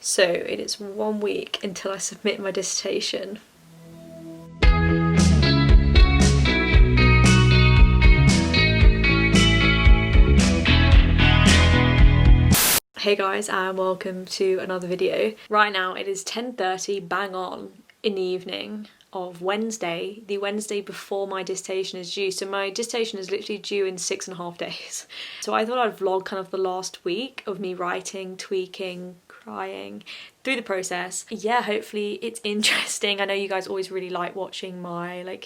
So it is 1 week until I submit my dissertation. Hey guys, and welcome to another video. Right now it is 10:30 bang on in the evening of Wednesday, the Wednesday before my dissertation is due. So my dissertation is literally due in 6.5 days. So I thought I'd vlog kind of the last week of me writing, tweaking, crying through the process. Yeah, hopefully it's interesting. I know you guys always really like watching my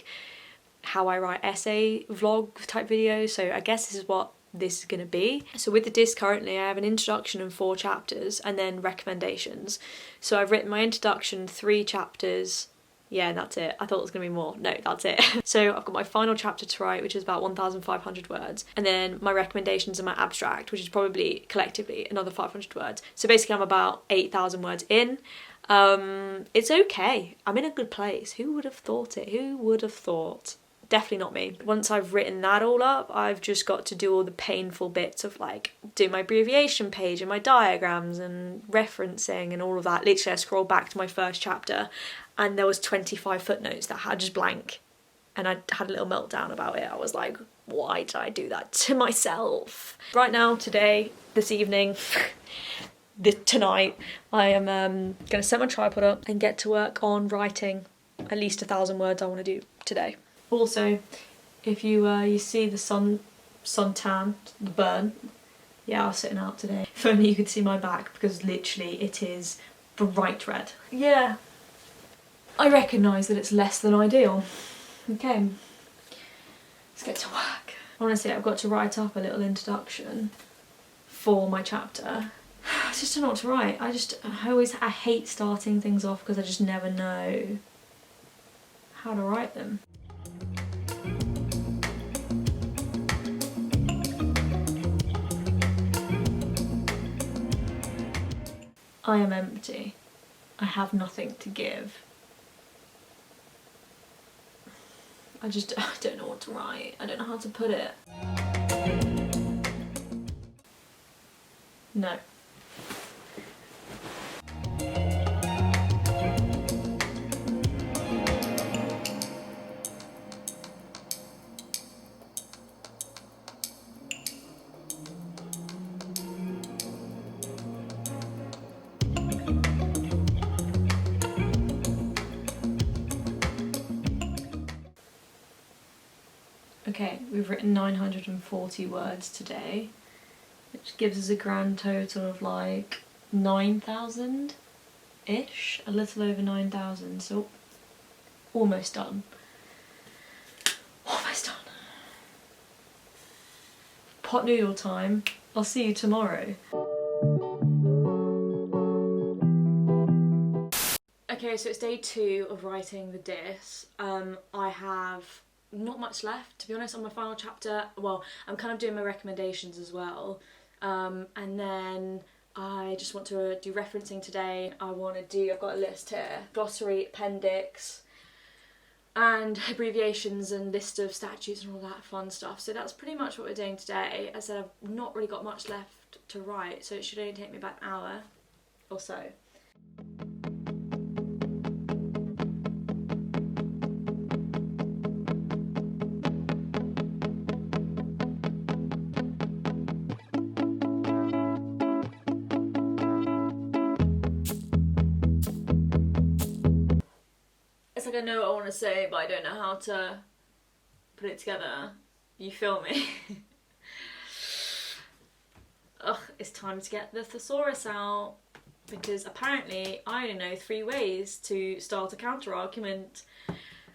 how I write essay vlog type videos, so I guess this is what this is going to be. So with the disc currently I have an introduction and 4 chapters and then recommendations. So I've written my introduction, 3 chapters. Yeah, that's it. I thought it was going to be more. No, that's it. So I've got my final chapter to write, which is about 1,500 words. And then my recommendations and my abstract, which is probably collectively another 500 words. So basically I'm about 8,000 words in. It's okay. I'm in a good place. Who would have thought it? Who would have thought? Definitely not me. Once I've written that all up, I've just got to do all the painful bits of do my abbreviation page and my diagrams and referencing and all of that. Literally I scrolled back to my first chapter and there was 25 footnotes that had just blank, and I had a little meltdown about it. I was like, why did I do that to myself? Right now, today, this evening, tonight, I am gonna set my tripod up and get to work on writing at least 1,000 words I want to do today. Also, if you see the suntan, the burn, yeah, I was sitting out today. If only you could see my back, because literally it is bright red. Yeah, I recognise that it's less than ideal. Okay, let's get to work. Honestly, I've got to write up a little introduction for my chapter. I just don't know what to write. I hate starting things off because I just never know how to write them. I am empty. I have nothing to give. I don't know what to write. I don't know how to put it. No. Okay, we've written 940 words today, which gives us a grand total of 9,000-ish, a little over 9,000, so almost done. Almost done. Pot noodle time. I'll see you tomorrow. Okay, so it's day 2 of writing the diss. I have not much left, to be honest, on my final chapter. Well, I'm kind of doing my recommendations as well, and then I just want to do referencing today. I've got a list here, glossary, appendix, and abbreviations and list of statutes and all that fun stuff. So that's pretty much what we're doing today. As I said, I've not really got much left to write, so it should only take me about an hour or so. It's like I know what I want to say, but I don't know how to put it together. You feel me? Ugh, it's time to get the thesaurus out, because apparently I only know 3 ways to start a counter-argument.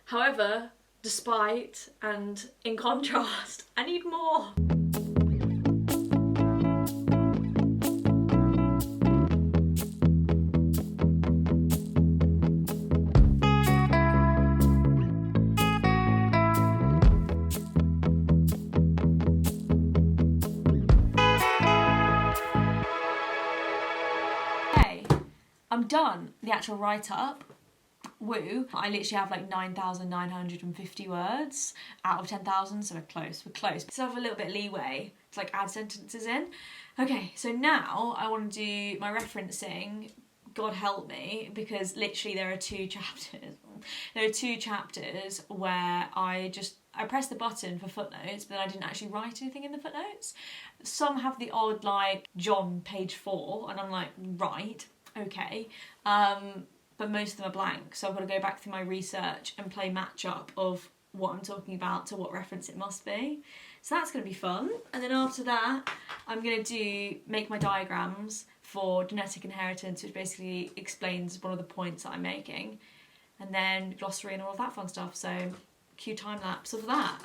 However, despite and in contrast, I need more. I'm done the actual write-up. Woo. I literally have 9,950 words out of 10,000, so we're close. So I have a little bit of leeway to add sentences in. Okay, so now I want to do my referencing God help me, because literally there are two chapters. There are two chapters where I pressed the button for footnotes, but I didn't actually write anything in the footnotes. Some have the odd, like, John, page 4, and I'm like, right, okay. But most of them are blank, so I've got to go back through my research and play match-up of what I'm talking about to what reference it must be. So that's going to be fun. And then after that, I'm going to make my diagrams for genetic inheritance, which basically explains one of the points that I'm making. And then glossary and all of that fun stuff. So cue time lapse of that.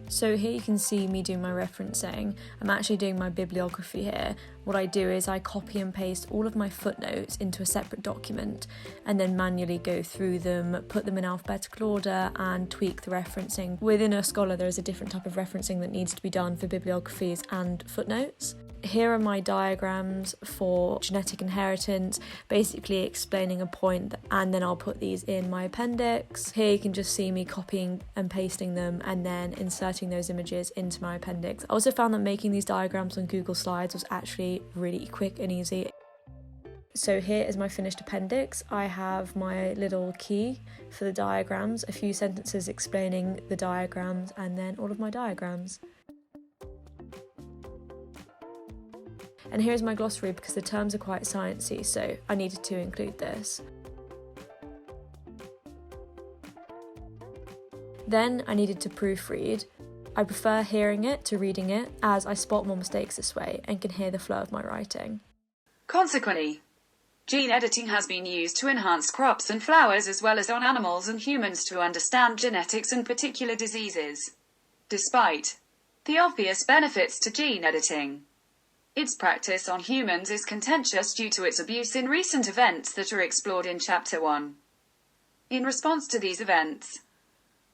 So here you can see me doing my referencing. I'm actually doing my bibliography here. What I do is I copy and paste all of my footnotes into a separate document and then manually go through them, put them in alphabetical order and tweak the referencing. Within a scholar there is a different type of referencing that needs to be done for bibliographies and footnotes. Here are my diagrams for genetic inheritance, basically explaining a point, and then I'll put these in my appendix. Here you can just see me copying and pasting them and then inserting those images into my appendix. I also found that making these diagrams on Google Slides was actually really quick and easy. So here is my finished appendix. I have my little key for the diagrams, a few sentences explaining the diagrams, and then all of my diagrams. And here's my glossary because the terms are quite sciencey, so I needed to include this. Then I needed to proofread. I prefer hearing it to reading it, as I spot more mistakes this way and can hear the flow of my writing. Consequently, gene editing has been used to enhance crops and flowers as well as on animals and humans to understand genetics and particular diseases. Despite the obvious benefits to gene editing, its practice on humans is contentious due to its abuse in recent events that are explored in Chapter 1. In response to these events,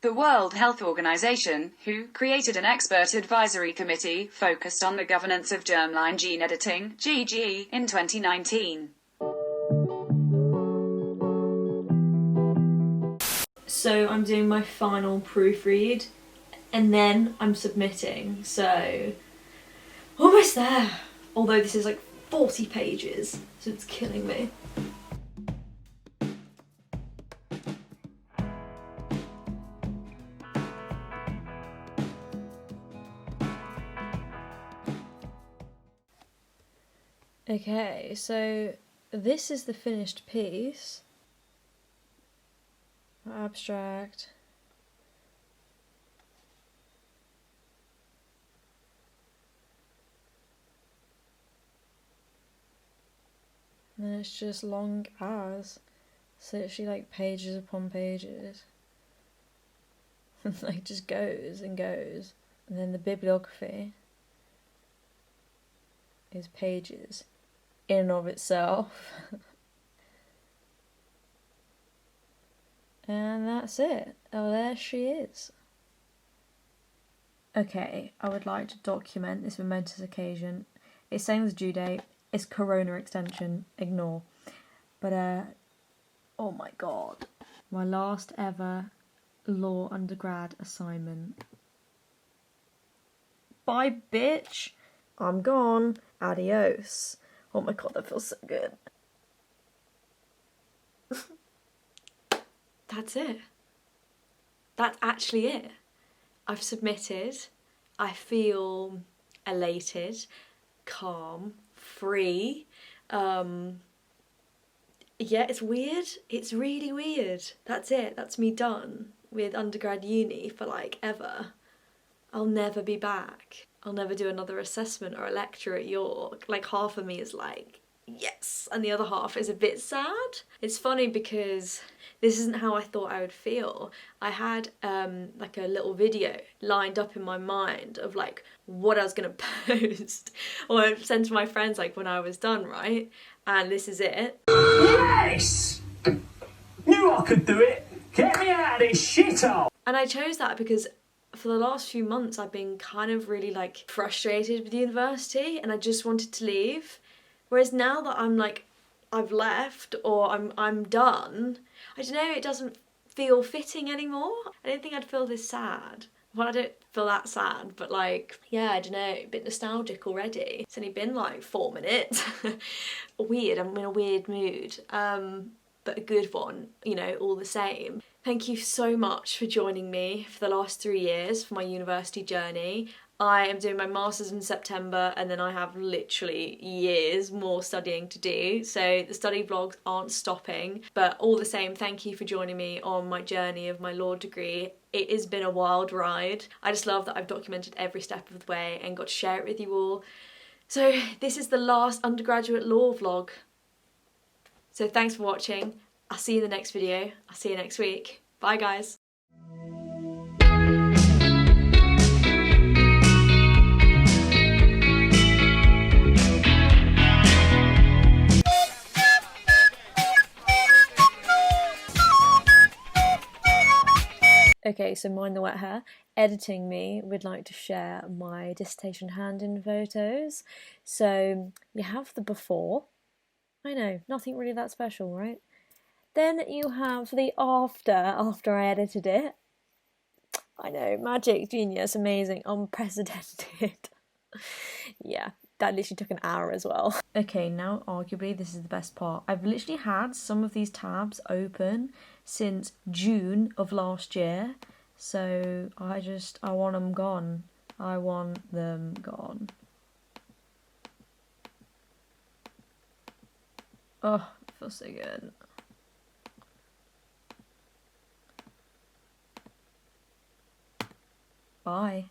the World Health Organization, WHO, created an expert advisory committee focused on the governance of germline gene editing, GGE, in 2019. So I'm doing my final proofread and then I'm submitting, so almost there. Although this is like 40 pages, so it's killing me. Okay, so this is the finished piece. Abstract. And then it's just long as. It's literally like pages upon pages. Like just goes and goes. And then the bibliography is pages in and of itself. And that's it. Oh, there she is. Okay, I would like to document this momentous occasion. It's saying the due date. It's Corona extension, ignore. But, oh my god. My last ever law undergrad assignment. Bye, bitch. I'm gone. Adios. Oh my god, that feels so good. That's it. That's actually it. I've submitted. I feel elated, calm, free. Yeah, it's weird. It's really weird. That's it. That's me done with undergrad uni for like ever. I'll never be back. I'll never do another assessment or a lecture at York. Like half of me is like, yes, and the other half is a bit sad. It's funny because this isn't how I thought I would feel. I had like a little video lined up in my mind of like what I was gonna post or send to my friends like when I was done, right? And this is it. Yes! Knew I could do it! Get me out of this shithole! And I chose that because for the last few months I've been kind of really like frustrated with university and I just wanted to leave. Whereas now that I'm like, I've left or I'm done, I don't know, it doesn't feel fitting anymore. I didn't think I'd feel this sad. Well, I don't feel that sad, but like, yeah, I don't know, a bit nostalgic already. It's only been like 4 minutes. Weird, I'm in a weird mood, but a good one, you know, all the same. Thank you so much for joining me for the last 3 years for my university journey. I am doing my masters in September, and then I have literally years more studying to do, so the study vlogs aren't stopping. But all the same, thank you for joining me on my journey of my law degree. It has been a wild ride. I just love that I've documented every step of the way and got to share it with you all. So this is the last undergraduate law vlog. So thanks for watching. I'll see you in the next video. I'll see you next week. Bye guys. Okay, so mind the wet hair. Editing me would like to share my dissertation hand-in photos. So you have the before. I know, nothing really that special, right? Then you have the after I edited it. I know, magic, genius, amazing, unprecedented. Yeah, that literally took an hour as well. Okay, now arguably this is the best part. I've literally had some of these tabs open since June of last year, so I want them gone. I want them gone. Oh, it feels so good. Bye.